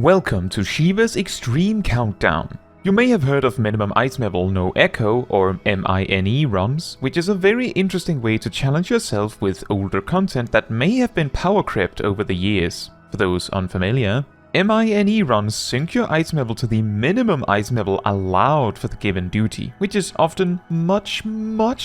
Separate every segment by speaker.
Speaker 1: Welcome to Shiva's Extreme Countdown. You may have heard of minimum item level no echo or MINE runs, which is a very interesting way to challenge yourself with older content that may have been power crept over the years. For those unfamiliar, MINE runs sync your item level to the minimum item level allowed for the given duty, which is often much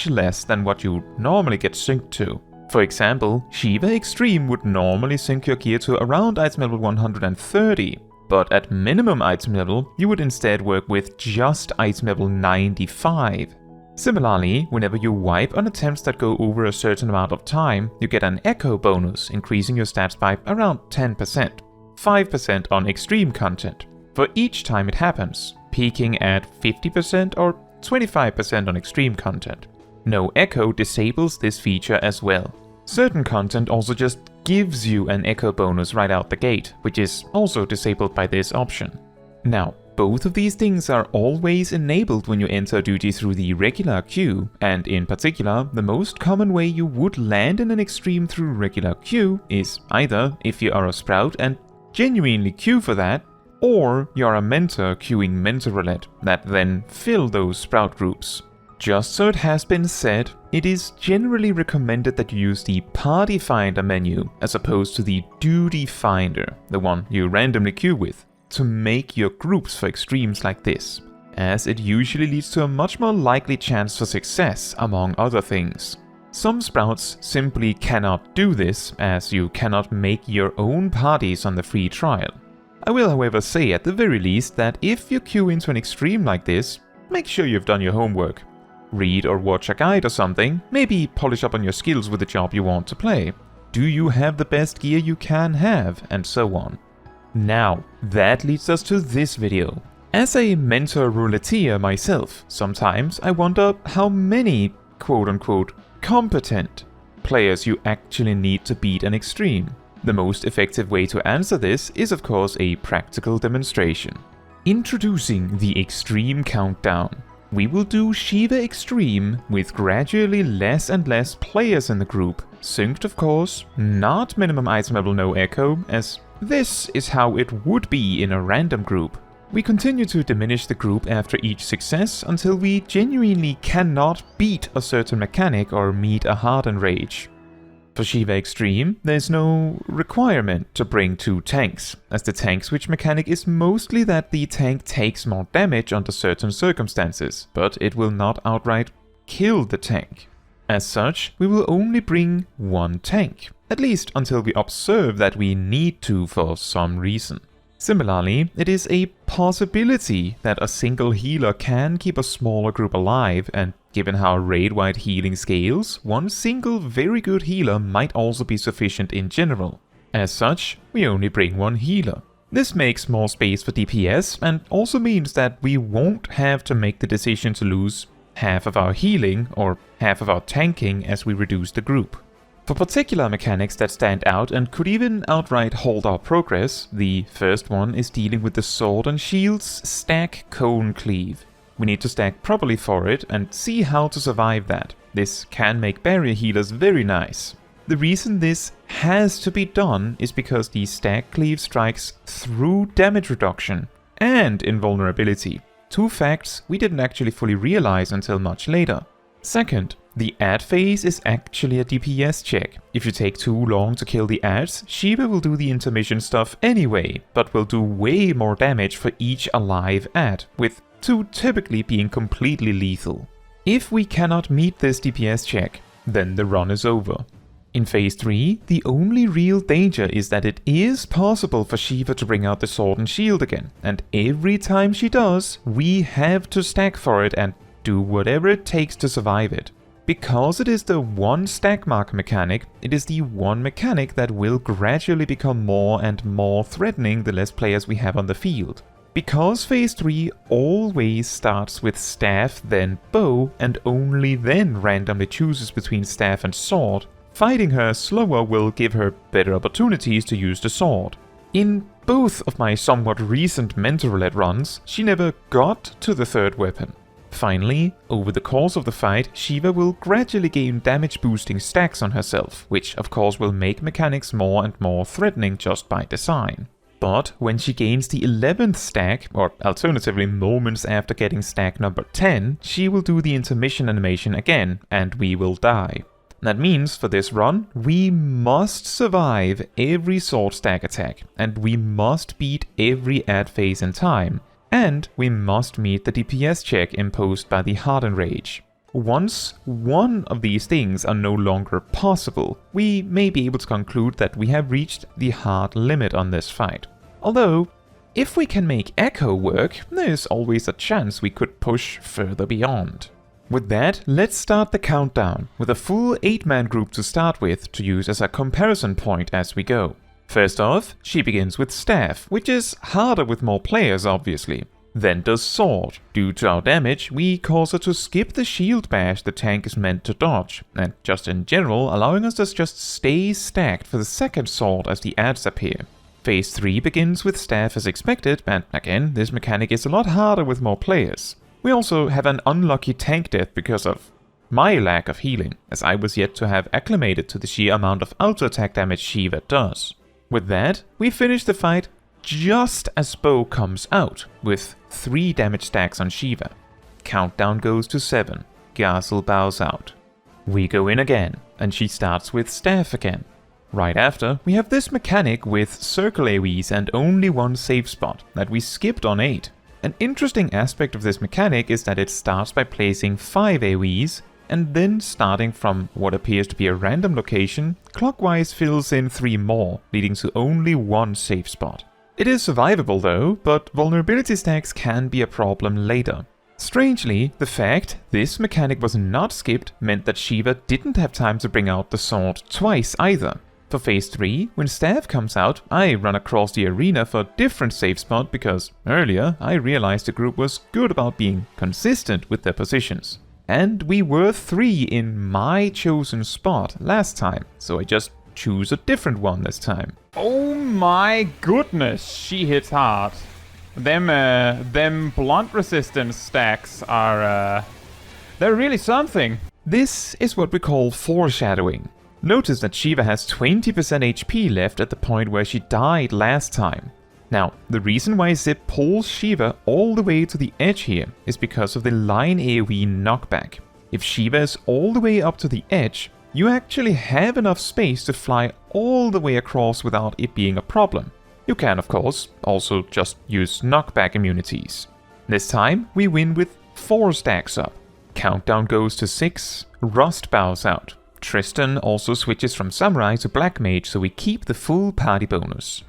Speaker 1: less than what you normally get synced to. For example, Shiva Extreme would normally sync your gear to around item level 130, but at minimum item level, you would instead work with just item level 95. Similarly, whenever you wipe on attempts that go over a certain amount of time, you get an echo bonus, increasing your stats by around 10%, 5% on extreme content, for each time it happens, peaking at 50% or 25% on extreme content. No echo disables this feature as well. Certain content also just gives you an echo bonus right out the gate, which is also disabled by this option. Now, both of these things are always enabled when you enter duty through the regular queue, and in particular, the most common way you would land in an extreme through regular queue is either if you are a sprout and genuinely queue for that, or you're a mentor queuing mentor roulette that then fill those sprout groups. Just so it has been said, it is generally recommended that you use the Party Finder menu as opposed to the Duty Finder, the one you randomly queue with, to make your groups for extremes like this, as it usually leads to a much more likely chance for success, among other things. Some sprouts simply cannot do this, as you cannot make your own parties on the free trial. I will however say at the very least that if you queue into an extreme like this, make sure you've done your homework. Read or watch a guide or something, maybe polish up on your skills with the job you want to play. Do you have the best gear you can have, and so on. Now, that leads us to this video. As a mentor rouletteer myself, sometimes I wonder how many quote-unquote competent players you actually need to beat an extreme. The most effective way to answer this is of course a practical demonstration. Introducing the Extreme Countdown. We will do Shiva Extreme with gradually less and less players in the group, synced of course, not minimum item level no echo, as this is how it would be in a random group. We continue to diminish the group after each success until we genuinely cannot beat a certain mechanic or meet a hardened rage. For Shiva Extreme, there's no requirement to bring 2 tanks, as the tank switch mechanic is mostly that the tank takes more damage under certain circumstances, but it will not outright kill the tank. As such, we will only bring 1 tank, at least until we observe that we need to for some reason. Similarly, it is a possibility that a single healer can keep a smaller group alive, and given how raid-wide healing scales, one single very good healer might also be sufficient in general. As such, we only bring 1 healer. This makes more space for DPS and also means that we won't have to make the decision to lose half of our healing or half of our tanking as we reduce the group. For particular mechanics that stand out and could even outright halt our progress, the first one is dealing with the sword and shield's stack cone cleave. We need to stack properly for it and see how to survive that. This can make barrier healers very nice. The reason this has to be done is because the stack cleave strikes through damage reduction and invulnerability. 2 facts we didn't actually fully realize until much later. Second, the add phase is actually a DPS check. If you take too long to kill the adds, Shiva will do the intermission stuff anyway, but will do way more damage for each alive add, with 2 typically being completely lethal. If we cannot meet this DPS check, then the run is over. In phase 3, the only real danger is that it is possible for Shiva to bring out the sword and shield again, and every time she does, we have to stack for it and do whatever it takes to survive it. Because it is the 1 stack mark mechanic, it is the 1 mechanic that will gradually become more and more threatening the less players we have on the field. Because phase 3 always starts with staff then bow and only then randomly chooses between staff and sword, fighting her slower will give her better opportunities to use the sword. In both of my somewhat recent mentor roulette runs, she never got to the 3rd weapon. Finally, over the course of the fight, Shiva will gradually gain damage boosting stacks on herself, which of course will make mechanics more and more threatening just by design. But when she gains the 11th stack, or alternatively moments after getting stack number 10, she will do the intermission animation again, and we will die. That means, for this run, we must survive every sword stack attack, and we must beat every ad phase in time, and we must meet the DPS check imposed by the Hardened Rage. Once one of these things are no longer possible, we may be able to conclude that we have reached the hard limit on this fight. Although, if we can make Echo work, there's always a chance we could push further beyond. With that, let's start the countdown, with a full 8-man group to start with to use as a comparison point as we go. First off, she begins with Staff, which is harder with more players obviously. Then does Sword. Due to our damage, we cause her to skip the shield bash the tank is meant to dodge, and just in general allowing us to just stay stacked for the second sword as the ads appear. Phase 3 begins with Staff as expected, and again, this mechanic is a lot harder with more players. We also have an unlucky tank death because of my lack of healing, as I was yet to have acclimated to the sheer amount of auto-attack damage Shiva does. With that, we finish the fight just as Bow comes out, with 3 damage stacks on Shiva. Countdown goes to 7. Garcelle bows out. We go in again, and she starts with Staff again. Right after, we have this mechanic with circle AoEs and only one save spot that we skipped on 8. An interesting aspect of this mechanic is that it starts by placing 5 AoEs, and then starting from what appears to be a random location, clockwise fills in 3 more, leading to only 1 save spot. It is survivable though, but vulnerability stacks can be a problem later. Strangely, the fact this mechanic was not skipped meant that Shiva didn't have time to bring out the sword twice either. For phase 3, when Staff comes out, I run across the arena for a different save spot because earlier I realized the group was good about being consistent with their positions. And we were 3 in my chosen spot last time, so I just choose a different one this time.
Speaker 2: Oh my goodness, she hits hard. Them blunt resistance stacks are, they're really something.
Speaker 1: This is what we call foreshadowing. Notice that Shiva has 20% HP left at the point where she died last time. Now, the reason why Zip pulls Shiva all the way to the edge here is because of the line AoE knockback. If Shiva is all the way up to the edge, you actually have enough space to fly all the way across without it being a problem. You can, of course, also just use knockback immunities. This time, we win with 4 stacks up. Countdown goes to 6, Rust bows out. Tristan also switches from Samurai to Black Mage, so we keep the full party bonus.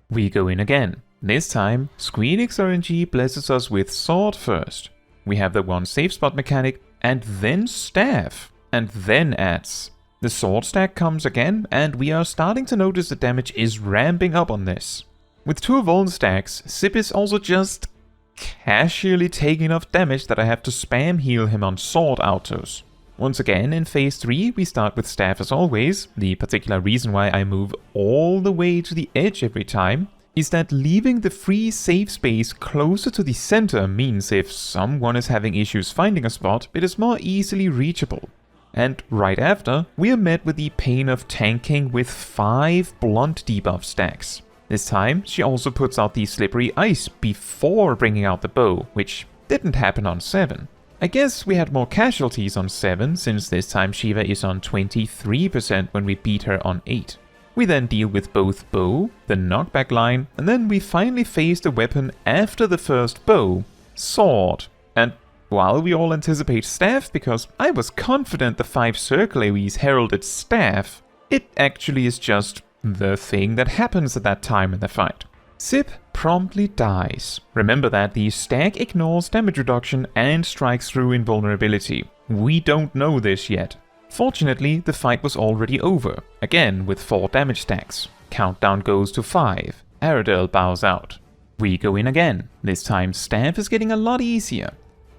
Speaker 1: We go in again. This time, Squeenix RNG blesses us with Sword first. We have the 1 save spot mechanic, and then Staff, and then adds. The sword stack comes again, and we are starting to notice the damage is ramping up on this. With 2 Vuln stacks, Zip is also just casually taking enough damage that I have to spam heal him on sword autos. Once again, in phase 3, we start with Staff as always. The particular reason why I move all the way to the edge every time is that leaving the free save space closer to the center means if someone is having issues finding a spot, it is more easily reachable. And right after, we are met with the pain of tanking with 5 blunt debuff stacks. This time, she also puts out the slippery ice before bringing out the bow, which didn't happen on 7. I guess we had more casualties on 7, since this time Shiva is on 23% when we beat her on 8. We then deal with both bow, the knockback line, and then we finally face the weapon after the first bow, sword. And while we all anticipate Staff because I was confident the 5 circle AoEs heralded Staff, it actually is just the thing that happens at that time in the fight. Zip promptly dies. Remember that the stack ignores damage reduction and strikes through invulnerability. We don't know this yet. Fortunately, the fight was already over, again with 4 damage stacks. Countdown goes to 5. Aradel bows out. We go in again. This time Staff is getting a lot easier.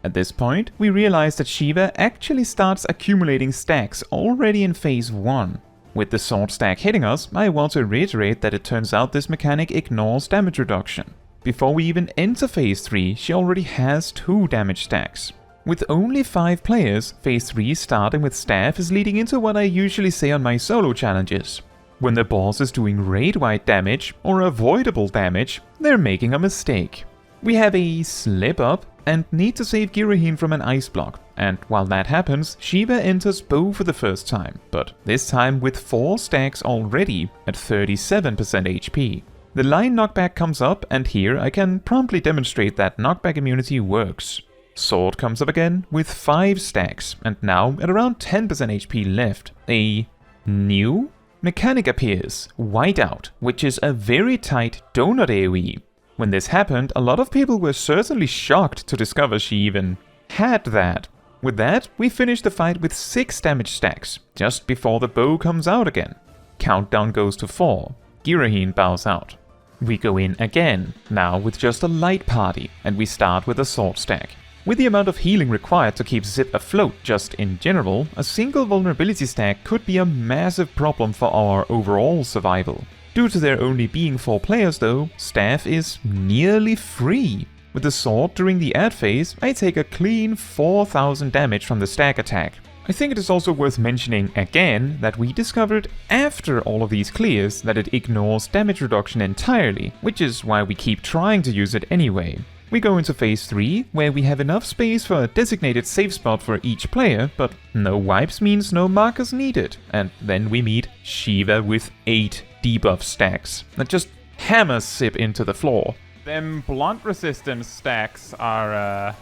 Speaker 1: At this point, we realize that Shiva actually starts accumulating stacks already in phase 1. With the sword stack hitting us, I want to reiterate that it turns out this mechanic ignores damage reduction. Before we even enter phase 3, she already has 2 damage stacks. With only 5 players, phase 3 starting with Staff is leading into what I usually say on my solo challenges. When the boss is doing raid-wide damage or avoidable damage, they're making a mistake. We have a slip-up and need to save Girahim from an ice block, and while that happens, Shiva enters bow for the first time, but this time with 4 stacks already at 37% HP. The line knockback comes up, and here I can promptly demonstrate that knockback immunity works. Sword comes up again with 5 stacks, and now at around 10% HP left. A new mechanic appears, Whiteout, which is a very tight donut AoE. When this happened, a lot of people were certainly shocked to discover she even had that. With that, we finish the fight with 6 damage stacks, just before the bow comes out again. Countdown goes to 4. Girahim bows out. We go in again, now with just a light party, and we start with a sword stack. With the amount of healing required to keep Zip afloat just in general, a single vulnerability stack could be a massive problem for our overall survival. Due to there only being 4 players though, staff is nearly free. With the sword during the ad phase, I take a clean 4000 damage from the stack attack. I think it is also worth mentioning again that we discovered after all of these clears that it ignores damage reduction entirely, which is why we keep trying to use it anyway. We go into phase 3, where we have enough space for a designated safe spot for each player, but no wipes means no markers needed, and then we meet Shiva with 8 debuff stacks that just hammers Zip into the floor.
Speaker 2: Them blunt resistance stacks are,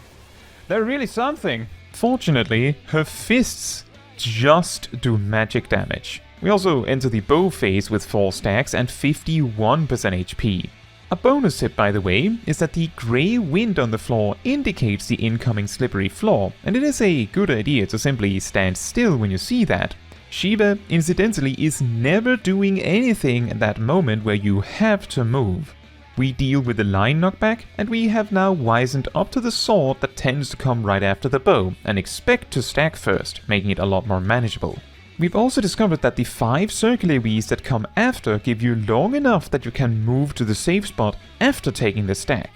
Speaker 2: they're really something.
Speaker 1: Fortunately, her fists just do magic damage. We also enter the bow phase with 4 stacks and 51% HP. A bonus tip, by the way, is that the grey wind on the floor indicates the incoming slippery floor, and it is a good idea to simply stand still when you see that. Shiva, incidentally, is never doing anything at that moment where you have to move. We deal with the line knockback, and we have now wizened up to the sword that tends to come right after the bow, and expect to stack first, making it a lot more manageable. We've also discovered that the 5 circle AoEs that come after give you long enough that you can move to the safe spot after taking the stack.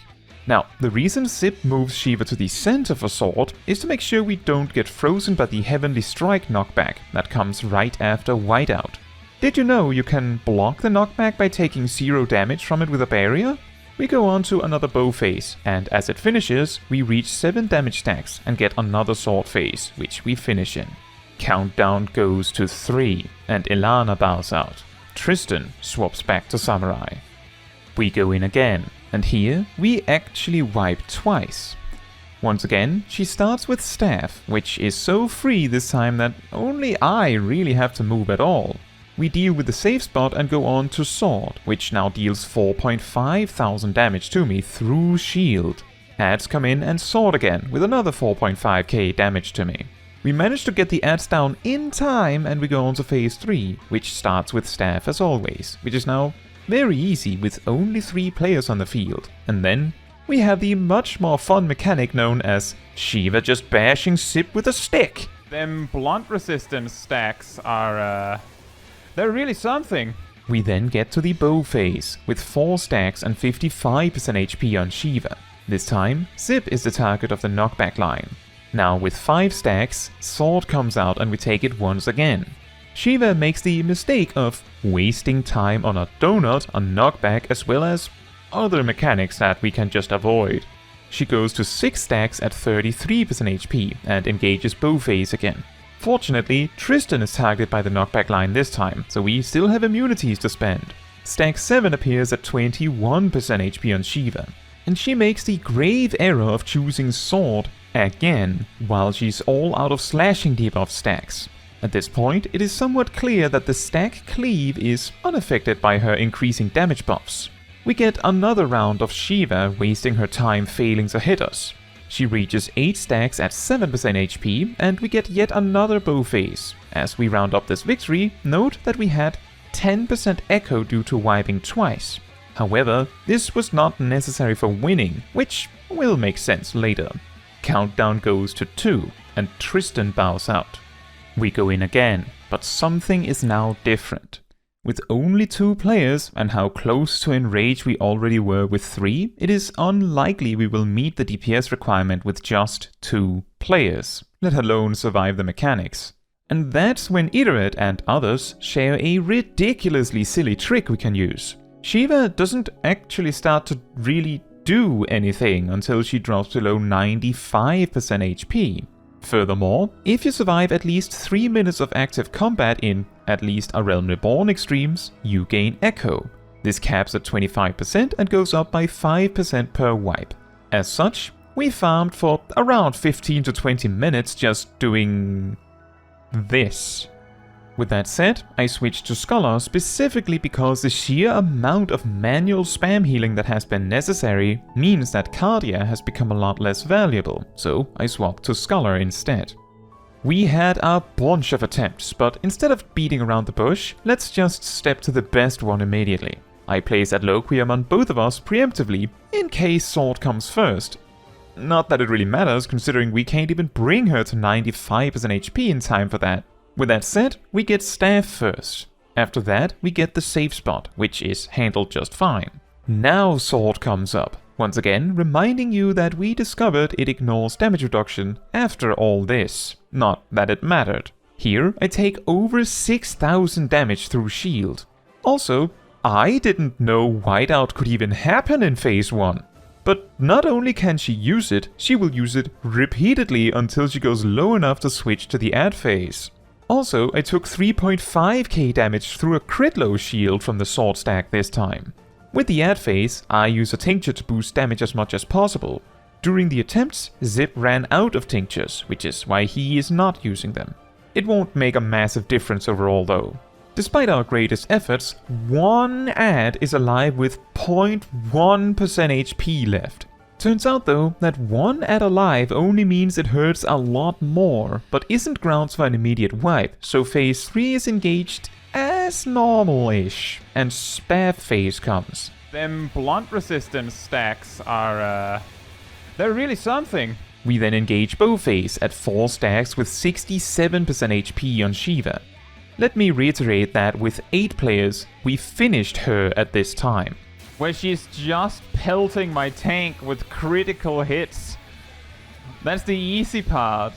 Speaker 1: Now, the reason Zip moves Shiva to the center for sword is to make sure we don't get frozen by the Heavenly Strike knockback that comes right after Whiteout. Did you know you can block the knockback by taking 0 damage from it with a barrier? We go on to another bow phase, and as it finishes, we reach 7 damage stacks and get another sword phase, which we finish in. Countdown goes to 3, and Ilana bows out. Tristan swaps back to Samurai. We go in again, and here we actually wipe twice. Once again, she starts with Staff, which is so free this time that only I really have to move at all. We deal with the safe spot and go on to Sword, which now deals 4,500 damage to me through shield. Ads come in and Sword again with another 4.5k damage to me. We manage to get the ads down in time and we go on to phase 3, which starts with Staff as always, which is now very easy with only 3 players on the field. And then we have the much more fun mechanic known as Shiva just bashing Zip with a stick.
Speaker 2: Them blunt resistance stacks are, they're really something.
Speaker 1: We then get to the bow phase, with 4 stacks and 55% HP on Shiva. This time, Zip is the target of the knockback line. Now with 5 stacks, Sword comes out and we take it once again. Shiva makes the mistake of wasting time on a donut, a knockback, as well as other mechanics that we can just avoid. She goes to 6 stacks at 33% HP and engages bow phase again. Fortunately, Tristan is targeted by the knockback line this time, so we still have immunities to spend. Stack 7 appears at 21% HP on Shiva, and she makes the grave error of choosing Sword again, while she's all out of slashing debuff stacks. At this point, it is somewhat clear that the stack cleave is unaffected by her increasing damage buffs. We get another round of Shiva wasting her time failing to hit us. She reaches 8 stacks at 7% HP, and we get yet another bow phase. As we round up this victory, note that we had 10% echo due to wiping twice. However, this was not necessary for winning, which will make sense later. Countdown goes to 2, and Tristan bows out. We go in again, but something is now different. With only 2 players, and how close to enrage we already were with 3, it is unlikely we will meet the DPS requirement with just 2 players, let alone survive the mechanics. And that's when Iterate and others share a ridiculously silly trick we can use. Shiva doesn't actually start to really do anything until she drops below 95% HP. Furthermore, if you survive at least 3 minutes of active combat in at least a Realm Reborn extremes, you gain Echo. This caps at 25% and goes up by 5% per wipe. As such, we farmed for around 15 to 20 minutes just doing this. With that said, I switched to Scholar specifically because the sheer amount of manual spam healing that has been necessary means that Cardia has become a lot less valuable, so I swapped to Scholar instead. We had a bunch of attempts, but instead of beating around the bush, let's just step to the best one immediately. I place Adloquium on both of us preemptively, in case Sword comes first. Not that it really matters, considering we can't even bring her to 95% HP in time for that. With that said, we get Staff first. After that, we get the safe spot, which is handled just fine. Now Sword comes up, once again reminding you that we discovered it ignores damage reduction after all this. Not that it mattered. Here, I take over 6,000 damage through shield. Also, I didn't know whiteout could even happen in phase 1. But not only can she use it, she will use it repeatedly until she goes low enough to switch to the add phase. Also, I took 3.5k damage through a Cradle shield from the sword stack this time. With the add phase, I use a tincture to boost damage as much as possible. During the attempts, Zip ran out of tinctures, which is why he is not using them. It won't make a massive difference overall though. Despite our greatest efforts, one add is alive with 0.1% HP left. Turns out though, that one add alive only means it hurts a lot more, but isn't grounds for an immediate wipe, so phase 3 is engaged as normal-ish, and Spav phase comes.
Speaker 2: Them blunt resistance stacks are, they're really something.
Speaker 1: We then engage bow phase at 4 stacks with 67% HP on Shiva. Let me reiterate that with 8 players, we finished her at this time.
Speaker 2: Where she's just pelting my tank with critical hits. That's the easy part.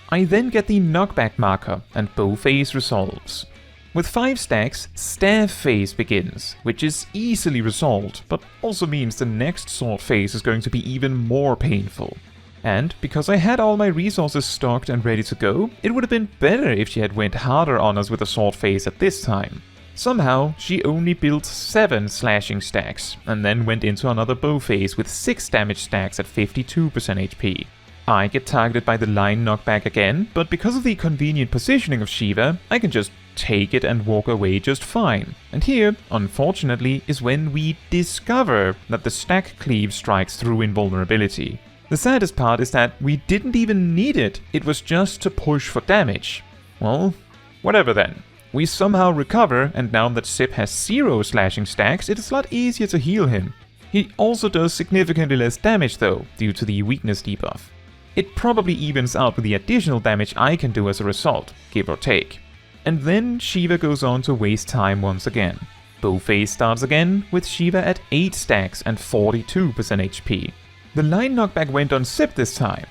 Speaker 1: I then get the knockback marker and bow phase resolves. With 5 stacks, staff phase begins, which is easily resolved, but also means the next sword phase is going to be even more painful. And because I had all my resources stocked and ready to go, it would have been better if she had went harder on us with a sword phase at this time. Somehow, she only built 7 slashing stacks, and then went into another bow phase with 6 damage stacks at 52% HP. I get targeted by the line knockback again, but because of the convenient positioning of Shiva, I can just take it and walk away just fine. And here, unfortunately, is when we discover that the stack cleave strikes through invulnerability. The saddest part is that we didn't even need it, it was just to push for damage. Well, whatever then. We somehow recover, and now that Sip has 0 slashing stacks, it is a lot easier to heal him. He also does significantly less damage though, due to the weakness debuff. It probably evens out with the additional damage I can do as a result, give or take. And then Shiva goes on to waste time once again. Bow phase starts again, with Shiva at 8 stacks and 42% HP. The line knockback went on Sip this time.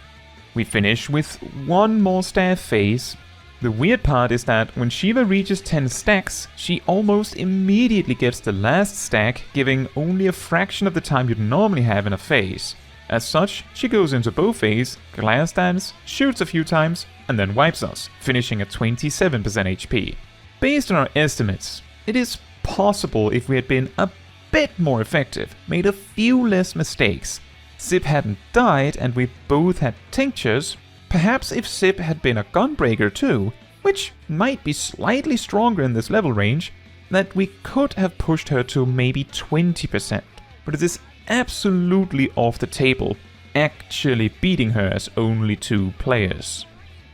Speaker 1: We finish with 1 more staff phase. The weird part is that when Shiva reaches 10 stacks, she almost immediately gets the last stack, giving only a fraction of the time you'd normally have in a phase. As such, she goes into bow phase, glass dance, shoots a few times, and then wipes us, finishing at 27% HP. Based on our estimates, it is possible if we had been a bit more effective, made a few less mistakes. Sip hadn't died and we both had tinctures. Perhaps if Sip had been a gunbreaker too, which might be slightly stronger in this level range, that we could have pushed her to maybe 20%. But it is absolutely off the table, actually beating her as only 2 players.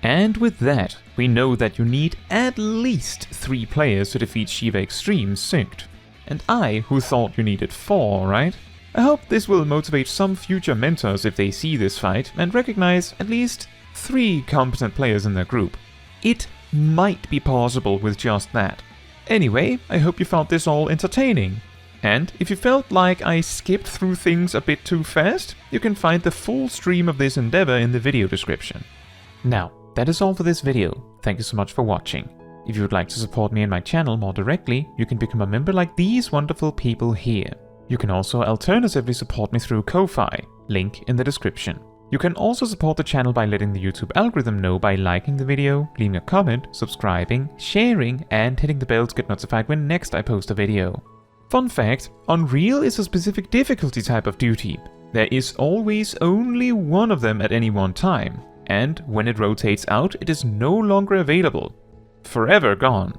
Speaker 1: And with that, we know that you need at least 3 players to defeat Shiva Extreme synced. And I, who thought you needed 4, right? I hope this will motivate some future mentors if they see this fight and recognize at least 3 competent players in their group. It might be possible with just that. Anyway, I hope you found this all entertaining. And if you felt like I skipped through things a bit too fast, you can find the full stream of this endeavor in the video description. Now, that is all for this video. Thank you so much for watching. If you would like to support me and my channel more directly, you can become a member like these wonderful people here. You can also alternatively support me through Ko-Fi, link in the description. You can also support the channel by letting the YouTube algorithm know by liking the video, leaving a comment, subscribing, sharing, and hitting the bell to get notified when next I post a video. Fun fact, Unreal is a specific difficulty type of duty. There is always only one of them at any one time, and when it rotates out, it is no longer available. Forever gone.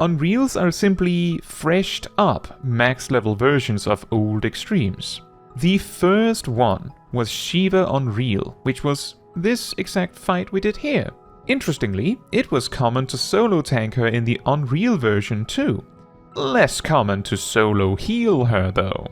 Speaker 1: Unreals are simply freshed up max level versions of old extremes. The first one was Shiva Unreal, which was this exact fight we did here. Interestingly, it was common to solo tank her in the Unreal version too. Less common to solo heal her though.